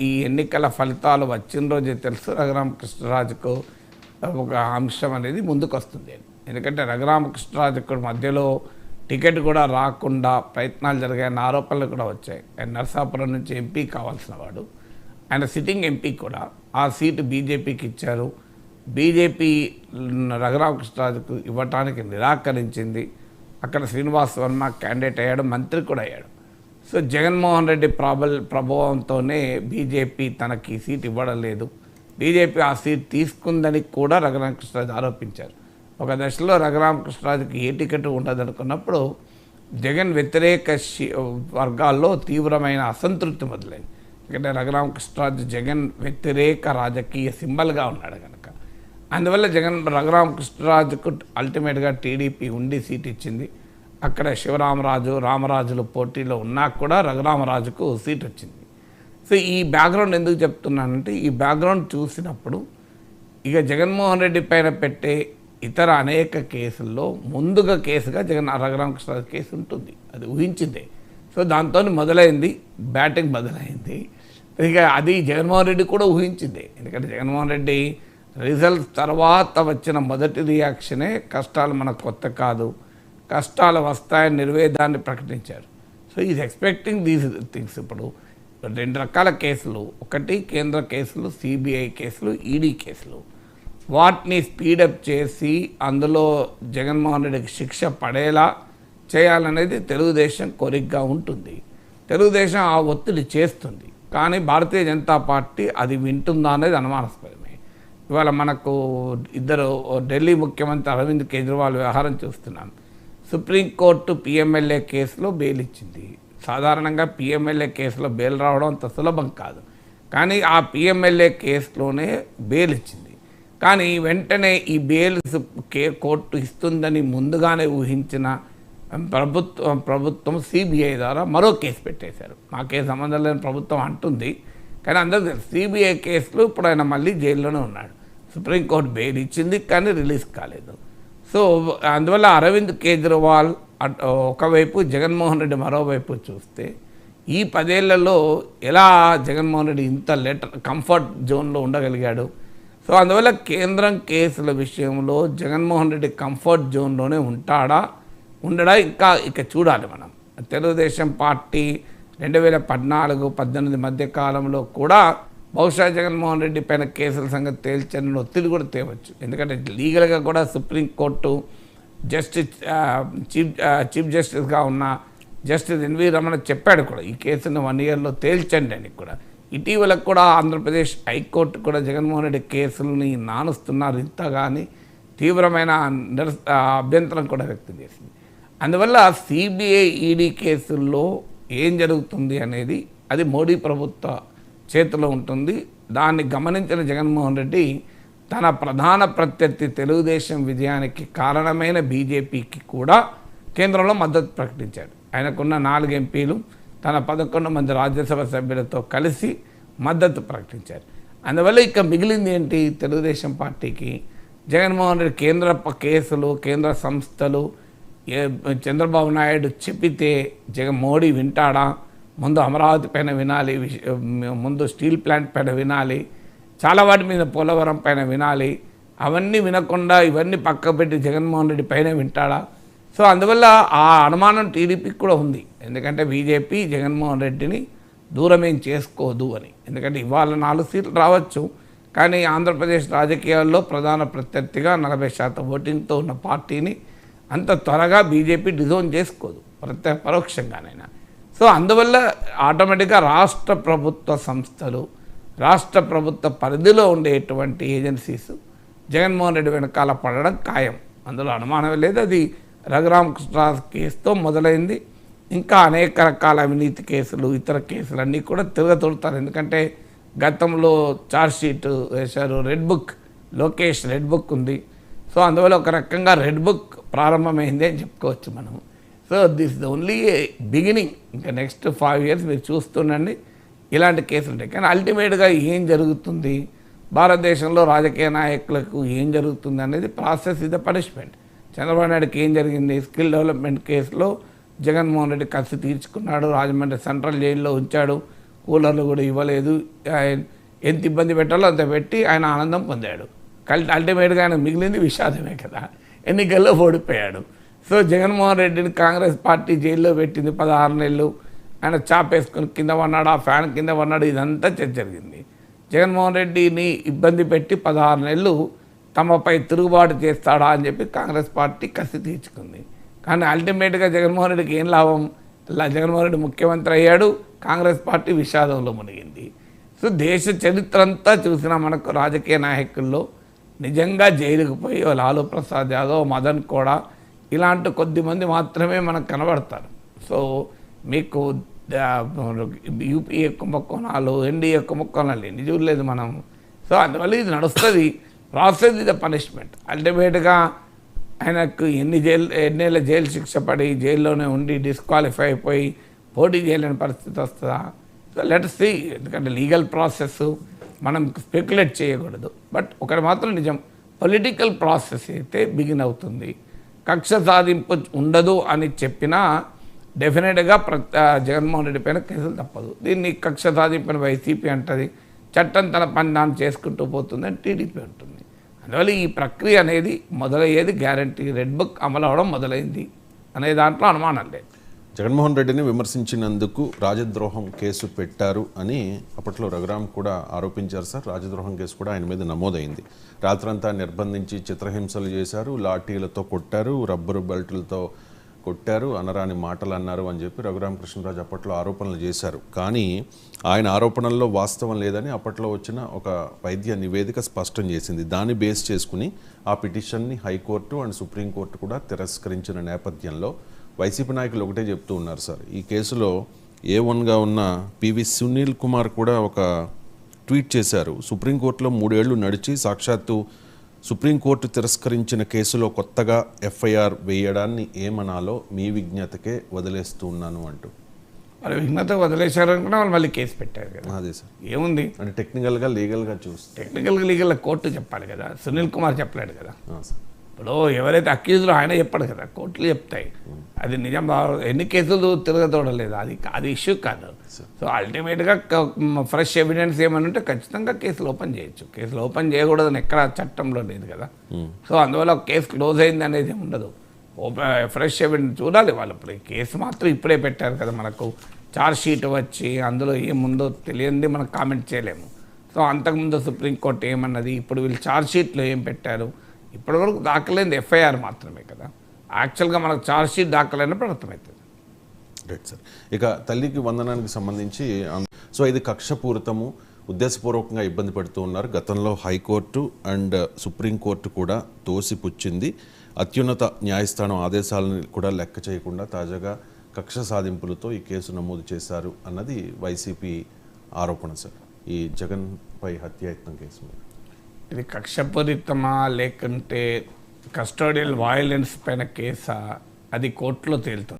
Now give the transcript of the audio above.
ఈ ఎన్నికల ఫలితాలు వచ్చిన రోజే తెలుసు రఘురామకృష్ణరాజుకు ఒక అంశం అనేది ముందుకు వస్తుంది. ఎందుకంటే రఘురామకృష్ణరాజుకు మధ్యలో టికెట్ కూడా రాకుండా ప్రయత్నాలు జరిగాయన్న ఆరోపణలు కూడా వచ్చాయి. ఆయన నరసాపురం నుంచి ఎంపీ కావాల్సిన వాడు, ఆయన సిట్టింగ్ ఎంపీ కూడా. ఆ సీటు బీజేపీకి ఇచ్చారు. బీజేపీ రఘురామకృష్ణరాజుకు ఇవ్వటానికి నిరాకరించింది. అక్కడ శ్రీనివాస్ వర్మ క్యాండిడేట్ అయ్యాడు, మంత్రి కూడా అయ్యాడు. సో జగన్మోహన్ రెడ్డి ప్రభావంతోనే బీజేపీ తనకి సీట్ ఇవ్వడం లేదు, బీజేపీ ఆ సీట్ తీసుకుందని కూడా రఘురామకృష్ణరాజు ఆరోపించారు. ఒక దశలో రఘురామకృష్ణరాజుకి ఏ టికెట్ ఉండదనుకున్నప్పుడు జగన్ వ్యతిరేక వర్గాల్లో తీవ్రమైన అసంతృప్తి మొదలైంది. ఎందుకంటే రఘురామకృష్ణరాజు జగన్ వ్యతిరేక రాజకీయ సింబల్గా ఉన్నాడు కనుక. అందువల్ల రఘురామకృష్ణరాజుకు అల్టిమేట్గా టీడీపీ ఉండి సీట్ ఇచ్చింది. అక్కడ శివరామరాజు, రామరాజులు పోటీలో ఉన్నా కూడా రఘురామరాజుకు సీట్ వచ్చింది. సో ఈ బ్యాక్గ్రౌండ్ ఎందుకు చెప్తున్నానంటే, ఈ బ్యాక్గ్రౌండ్ చూసినప్పుడు ఇక జగన్మోహన్ రెడ్డి పైన పెట్టే ఇతర అనేక కేసుల్లో ముందుగా కేసుగా రఘురామకృష్ణరాజు కేసు ఉంటుంది, అది ఊహించిందే. సో దాంతో మొదలైంది బ్యాటింగ్ మొదలైంది. ఇక అది జగన్మోహన్ రెడ్డి కూడా ఊహించిందే. ఎందుకంటే జగన్మోహన్ రెడ్డి రిజల్ట్స్ తర్వాత వచ్చిన మొదటి రియాక్షనే కష్టాలు మనకు కొత్త కాదు, కష్టాలు వస్తాయని నిర్వేదాన్ని ప్రకటించారు. So is expecting these things. ఇప్పుడు 2 రకాల కేసులు, ఒకటి కేంద్ర కేసులు, సిబిఐ కేసులు, ఈడీ కేసులు. వాటిని స్పీడప్ చేసి అందులో జగన్మోహన్ రెడ్డికి శిక్ష పడేలా చేయాలనేది తెలుగుదేశం కోరికగా ఉంటుంది. తెలుగుదేశం ఆ ఒత్తిడి చేస్తుంది, కానీ భారతీయ జనతా పార్టీ అది వింటుందా అనేది అనుమానాస్పదమే. ఇవాళ మనకు ఢిల్లీ ముఖ్యమంత్రి అరవింద్ కేజ్రీవాల్ వ్యవహారం చూస్తున్నాం. సుప్రీంకోర్టు పిఎంఎల్ఏ కేసులో బెయిల్ ఇచ్చింది. సాధారణంగా పిఎంఎల్ఏ కేసులో బెయిల్ రావడం అంత సులభం కాదు, కానీ ఆ పిఎంఎల్ఏ కేసులోనే బెయిల్ ఇచ్చింది. కానీ వెంటనే ఈ బెయిల్ కోర్టు ఇస్తుందని ముందుగానే ఊహించిన ప్రభుత్వం సిబిఐ ద్వారా మరో కేసు పెట్టేశారు. మాకే సంబంధం లేని ప్రభుత్వం అంటుంది, కానీ అందరూ తెలుసు సిబిఐ కేసులో ఇప్పుడు ఆయన మళ్ళీ జైల్లోనే ఉన్నాడు. సుప్రీంకోర్టు బెయిల్ ఇచ్చింది కానీ రిలీజ్ కాలేదు. సో అందువల్ల అరవింద్ కేజ్రీవాల్ ఒకవైపు, జగన్మోహన్ రెడ్డి మరోవైపు చూస్తే ఈ 10 ఏళ్లలో ఎలా జగన్మోహన్ రెడ్డి ఇంత కంఫర్ట్ జోన్లో ఉండగలిగాడు. సో అందువల్ల కేంద్రం కేసుల విషయంలో జగన్మోహన్ రెడ్డి కంఫర్ట్ జోన్లోనే ఉండడా ఇక చూడాలి మనం. తెలుగుదేశం పార్టీ 2014-18 మధ్య కాలంలో కూడా బహుశా జగన్మోహన్ రెడ్డి పైన కేసుల సంగతి తేల్చని ఒత్తిడి కూడా తేవచ్చు. ఎందుకంటే లీగల్గా కూడా సుప్రీంకోర్టు చీఫ్ జస్టిస్గా ఉన్న జస్టిస్ ఎన్వి రమణ చెప్పాడు కూడా ఈ కేసును 1 yearలో తేల్చండి అని కూడా. ఇటీవల కూడా ఆంధ్రప్రదేశ్ హైకోర్టు కూడా జగన్మోహన్ రెడ్డి కేసులని నానుస్తున్నారు ఇంతగాని తీవ్రమైన అభ్యంతరం కూడా వ్యక్తం చేసింది. అందువల్ల సిబిఐ ఈడీ కేసుల్లో ఏం జరుగుతుంది అనేది అది మోడీ ప్రభుత్వ చేతిలో ఉంటుంది. దాన్ని గమనించిన జగన్మోహన్ రెడ్డి తన ప్రధాన ప్రత్యర్థి తెలుగుదేశం విజయానికి కారణమైన బీజేపీకి కూడా కేంద్రంలో మద్దతు ప్రకటించాడు. ఆయనకున్న 4 ఎంపీలు తన 11 మంది రాజ్యసభ సభ్యులతో కలిసి మద్దతు ప్రకటించారు. అందువల్ల ఇక మిగిలింది ఏంటి తెలుగుదేశం పార్టీకి? జగన్మోహన్ రెడ్డి కేంద్ర కేసులు, కేంద్ర సంస్థలు చంద్రబాబు నాయుడు చెప్పితే మోడీ వింటాడా? ముందు అమరావతి పైన వినాలి, ముందు స్టీల్ ప్లాంట్ పైన వినాలి, చాలా వాటి మీద పోలవరం పైన వినాలి. అవన్నీ వినకుండా ఇవన్నీ పక్కపెట్టి జగన్మోహన్ రెడ్డి పైన వింటాడా? సో అందువల్ల ఆ అనుమానం టీడీపీకి కూడా ఉంది. ఎందుకంటే బీజేపీ జగన్మోహన్ రెడ్డిని దూరమేం చేసుకోదు అని. ఎందుకంటే ఇవాళ 4 సీట్లు రావచ్చు, కానీ ఆంధ్రప్రదేశ్ రాజకీయాల్లో ప్రధాన ప్రత్యర్థిగా 40% ఓటింగ్తో ఉన్న పార్టీని అంత త్వరగా బీజేపీ డిజోన్ చేసుకోదు, పరోక్షంగానైనా. సో అందువల్ల ఆటోమేటిక్గా రాష్ట్ర ప్రభుత్వ సంస్థలు, రాష్ట్ర ప్రభుత్వ పరిధిలో ఉండేటువంటి ఏజెన్సీస్ జగన్మోహన్ రెడ్డి వెనకాల పడడం ఖాయం, అందులో అనుమానం లేదు. అది రఘురామకృష్ణరాజు కేసుతో మొదలైంది. ఇంకా అనేక రకాల అవినీతి కేసులు, ఇతర కేసులన్నీ కూడా తిరగతోడతారు. ఎందుకంటే గతంలో ఛార్జ్షీట్ వేశారు, red book, Lokesh red book ఉంది. సో అందువల్ల ఒక రకంగా రెడ్ బుక్ ప్రారంభమైంది అని చెప్పుకోవచ్చు మనం. So this the only beginning. ఇంకా నెక్స్ట్ 5 years మీరు చూస్తుండండి ఇలాంటి కేసులు ఉంటాయి. కానీ అల్టిమేట్గా ఏం జరుగుతుంది, భారతదేశంలో రాజకీయ నాయకులకు ఏం జరుగుతుంది అనేది process is the punishment. Chandrababu నాయుడుకి ఏం జరిగింది? స్కిల్ డెవలప్మెంట్ కేసులో జగన్మోహన్ రెడ్డి కసి తీర్చుకున్నాడు, రాజమండ్రి సెంట్రల్ జైల్లో ఉంచాడు, కూలర్లు కూడా ఇవ్వలేదు. ఎంత ఇబ్బంది పెట్టాలో అంత పెట్టి ఆయన ఆనందం పొందాడు. అల్టిమేట్గా ఆయన మిగిలింది విషాదమే కదా, ఎన్నికల్లో ఓడిపోయాడు. సో జగన్మోహన్ రెడ్డిని కాంగ్రెస్ పార్టీ జైల్లో పెట్టింది 16 నెలలు. ఆయన చాపేసుకొని కింద పన్నాడు, ఆ ఫ్యాన్ కింద పన్నాడు, ఇదంతా జరిగింది. జగన్మోహన్ రెడ్డిని ఇబ్బంది పెట్టి 16 నెలలు తమపై తిరుగుబాటు చేస్తాడా అని చెప్పి కాంగ్రెస్ పార్టీ కసి తీర్చుకుంది. కానీ అల్టిమేట్గా జగన్మోహన్ రెడ్డికి ఏం లాభం? జగన్మోహన్ రెడ్డి ముఖ్యమంత్రి అయ్యాడు, కాంగ్రెస్ పార్టీ విషాదంలో మునిగింది. సో దేశ చరిత్ర అంతా చూసిన మనకు రాజకీయ నాయకుల్లో నిజంగా జైలుకు పోయి లాలూ ప్రసాద్ యాదవ్, మదన్ కూడా ఇలాంటి కొద్దిమంది మాత్రమే మనకు కనబడతారు. సో మీకు యూపీఏ కుంభకోణాలు, ఎన్డీఏ కుంభకోణాలు ఎన్ని చూడలేదు మనం. సో అందువల్ల ఇది నడుస్తుంది. ప్రాసెస్ ఇది పనిష్మెంట్. అల్టిమేట్గా ఆయనకు ఎన్నేళ్ళ జైలు శిక్ష పడి జైల్లోనే ఉండి డిస్క్వాలిఫై అయిపోయి పోటీ చేయలేని పరిస్థితి వస్తుందా? So let see. ఎందుకంటే లీగల్ ప్రాసెస్ మనం స్పెక్యులేట్ చేయకూడదు. బట్ ఒకటి మాత్రం నిజం, పొలిటికల్ ప్రాసెస్ అయితే బిగిన్ అవుతుంది. కక్ష సాధింపు ఉండదు అని చెప్పినా డెఫినెట్గా జగన్మోహన్ రెడ్డి పైన కేసులు తప్పదు. దీన్ని కక్ష సాధింపుని వైసీపీ అంటుంది, చట్టం తన పని దాన్ని చేసుకుంటూ పోతుందని టీడీపీ ఉంటుంది. అందువల్ల ఈ ప్రక్రియ అనేది మొదలయ్యేది గ్యారంటీ. రెడ్ బుక్ అమలు అవడం మొదలైంది అనే దాంట్లో అనుమానం లేదు. జగన్మోహన్ రెడ్డిని విమర్శించినందుకు రాజద్రోహం కేసు పెట్టారు అని అప్పట్లో రఘురామ్ కూడా ఆరోపించారు సార్. రాజద్రోహం కేసు కూడా ఆయన మీద నమోదైంది. రాత్రంతా నిర్బంధించి చిత్రహింసలు చేశారు, లాఠీలతో కొట్టారు, రబ్బరు బెల్టులతో కొట్టారు, అనరాని మాటలు అన్నారు అని చెప్పి రఘురామకృష్ణరాజు అప్పట్లో ఆరోపణలు చేశారు. కానీ ఆయన ఆరోపణల్లో వాస్తవం లేదని అప్పట్లో వచ్చిన ఒక వైద్య నివేదిక స్పష్టం చేసింది. దాన్ని బేస్ చేసుకుని ఆ పిటిషన్ని హైకోర్టు అండ్ సుప్రీంకోర్టు కూడా తిరస్కరించిన నేపథ్యంలో వైసీపీ నాయకులు ఒకటే చెప్తూ ఉన్నారు సార్. ఈ కేసులో A1గా ఉన్న పివి సునీల్ కుమార్ కూడా ఒక ట్వీట్ చేశారు. సుప్రీంకోర్టులో 3 ఏళ్లు నడిచి సాక్షాత్తు సుప్రీంకోర్టు తిరస్కరించిన కేసులో కొత్తగా FIR వేయడాన్ని ఏమనాలో మీ విజ్ఞతకే వదిలేస్తూ ఉన్నాను అంటూ. వాళ్ళు విఘ్నత వదిలేశారనుకున్నా వాళ్ళు మళ్ళీ కేసు పెట్టారు కదా. అదే సార్, ఏముంది అంటే టెక్నికల్గా లీగల్గా చూస్తే లీగల్గా కోర్టు చెప్పాలి కదా. సునీల్ కుమార్ చెప్పలేడు కదా. సార్ ఇప్పుడు ఎవరైతే అక్యూజ్లో ఆయన చెప్పాడు కదా, కోర్టులు చెప్తాయి. అది నిజం. ఎన్ని కేసులు తిరగతోడలేదు, అది ఇష్యూ కాదు. సో అల్టిమేట్గా ఫ్రెష్ ఎవిడెన్స్ ఏమని ఉంటే ఖచ్చితంగా కేసులు ఓపెన్ చేయొచ్చు. కేసులు ఓపెన్ చేయకూడదని ఎక్కడ చట్టంలో లేదు కదా. సో అందువల్ల కేసు క్లోజ్ అయింది అనేది ఉండదు. ఫ్రెష్ ఎవిడెన్స్ చూడాలి వాళ్ళు. ఇప్పుడు కేసు మాత్రం ఇప్పుడే పెట్టారు కదా, మనకు ఛార్జ్ షీట్ వచ్చి అందులో ఏముందో తెలియంది మనం కామెంట్ చేయలేము. సో అంతకుముందు సుప్రీంకోర్టు ఏమన్నది, ఇప్పుడు వీళ్ళు ఛార్జ్ షీట్లో ఏం పెట్టారు, ఇప్పటివరకు దాఖలైంది FIR మాత్రమే కదా. యాక్చువల్గా మనకు ఛార్జ్ షీట్ దాఖలైనప్పుడు అర్థమవుతుంది. Right sir. ఇక తల్లికి వందనానికి సంబంధించి సో ఇది కక్షపూరితము, ఉద్దేశపూర్వకంగా ఇబ్బంది పెడుతూ ఉన్నారు. గతంలో హైకోర్టు అండ్ సుప్రీంకోర్టు కూడా తోసిపుచ్చింది. అత్యున్నత న్యాయస్థానం ఆదేశాలను కూడా లెక్క చేయకుండా తాజాగా కక్ష సాధింపులతో ఈ కేసు నమోదు చేశారు అన్నది వైసీపీ ఆరోపణ సార్. ఈ జగన్పై హత్యాయత్నం కేసు మీద ఇది కక్షపూరితమా లేకుంటే కస్టోడియల్ వయలెన్స్ పైన కేసా, అది కోర్టులో తేలుతుంది.